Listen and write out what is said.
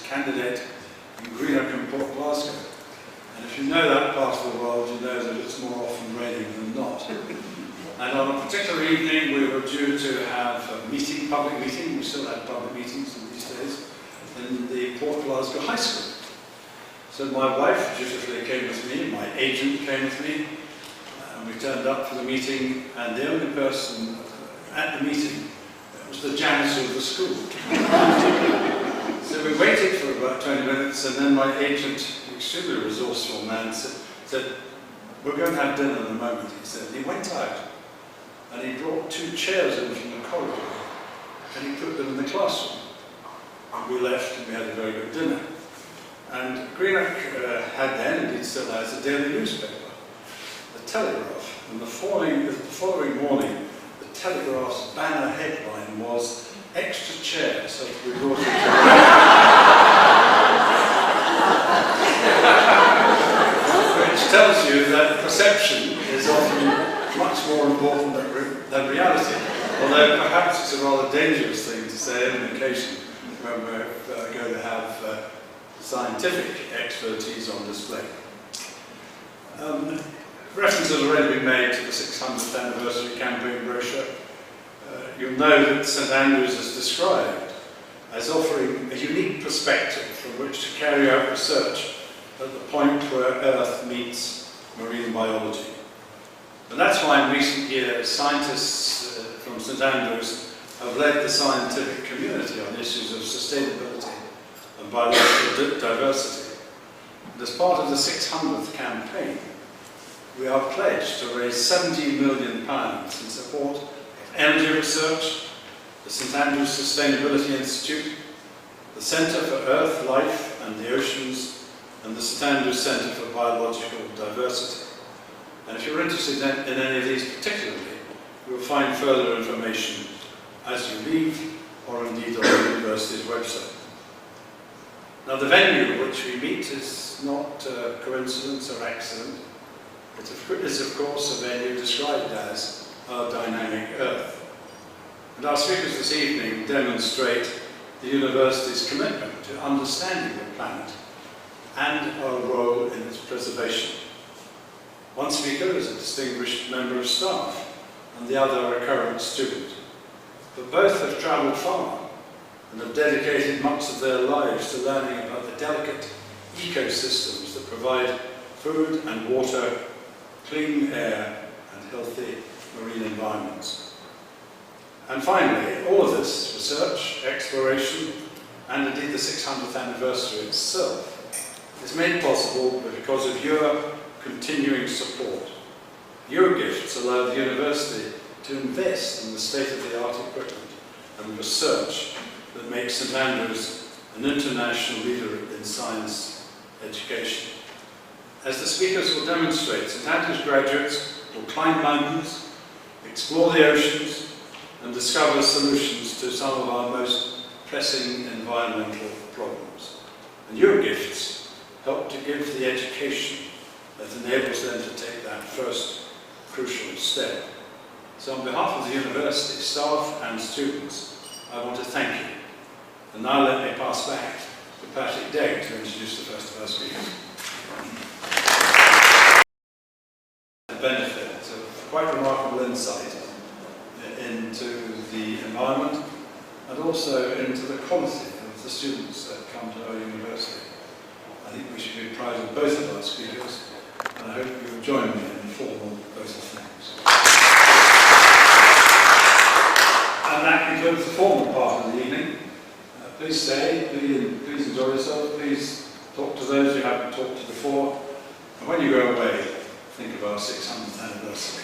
candidate in Greenock and Port Glasgow. And if you know that part of the world, you know that it's more often raining than not. And on a particular evening, we were due to have a meeting, public meeting, we still have public meetings in these days, in the Port Glasgow High School. So my wife dutifully came with me, my agent came with me, and we turned up for the meeting, and the only person at the meeting was the janitor of the school. So we waited for about 20 minutes, and then my agent, an extremely resourceful man, said, "We're going to have dinner in a moment," he said. He went out, and he brought 2 chairs in from the corridor, and he put them in the classroom. And we left, and we had a very good dinner. And Greenock had then, and it still has, a daily newspaper, the Telegraph. And the following morning, the Telegraph's banner headline was, "Extra chairs so that we brought it Which tells you that perception is often much more important than reality. Although perhaps it's a rather dangerous thing to say on occasion when we're going to have scientific expertise on display. Reference has already been made to the 600th anniversary campaign brochure. You'll know that St Andrews is described as offering a unique perspective from which to carry out research at the point where Earth meets marine biology. And that's why in recent years scientists from St Andrews have led the scientific community on issues of sustainability and biological diversity. And as part of the 600th campaign, we are pledged to raise £70 million in support of energy research, the St Andrews Sustainability Institute, the Centre for Earth, Life and the Oceans, and the St Andrews Centre for Biological Diversity. And if you're interested in any of these particularly, you'll find further information as you leave, or indeed on the university's website. Now, the venue which we meet is not coincidence or accident. It is, of course, a venue described as our dynamic Earth. And our speakers this evening demonstrate the university's commitment to understanding the planet and our role in its preservation. One speaker is a distinguished member of staff, and the other a current student. But both have travelled far and have dedicated much of their lives to learning about the delicate ecosystems that provide food and water, clean air and healthy marine environments. And finally, all of this research, exploration and indeed the 600th anniversary itself is made possible because of your continuing support. Your gifts allow the university to invest in the state-of-the-art equipment and research that makes St Andrews an international leader in science education. As the speakers will demonstrate, St Andrews graduates will climb mountains, explore the oceans, and discover solutions to some of our most pressing environmental problems. And your gifts help to give the education that enables them to take that first crucial step. So on behalf of the university, staff and students, I want to thank you. And now let me pass back to Patrick Degg to introduce the first of our speakers. The benefit of quite remarkable insight into the environment and also into the quality of the students that come to our university. I think we should be proud of both of our speakers, and I hope you will join me in formal vote of thanks. And that concludes the formal part of the evening. Please stay, please enjoy yourself, please talk to those you haven't talked to before, and when you go away, think of our 600th anniversary.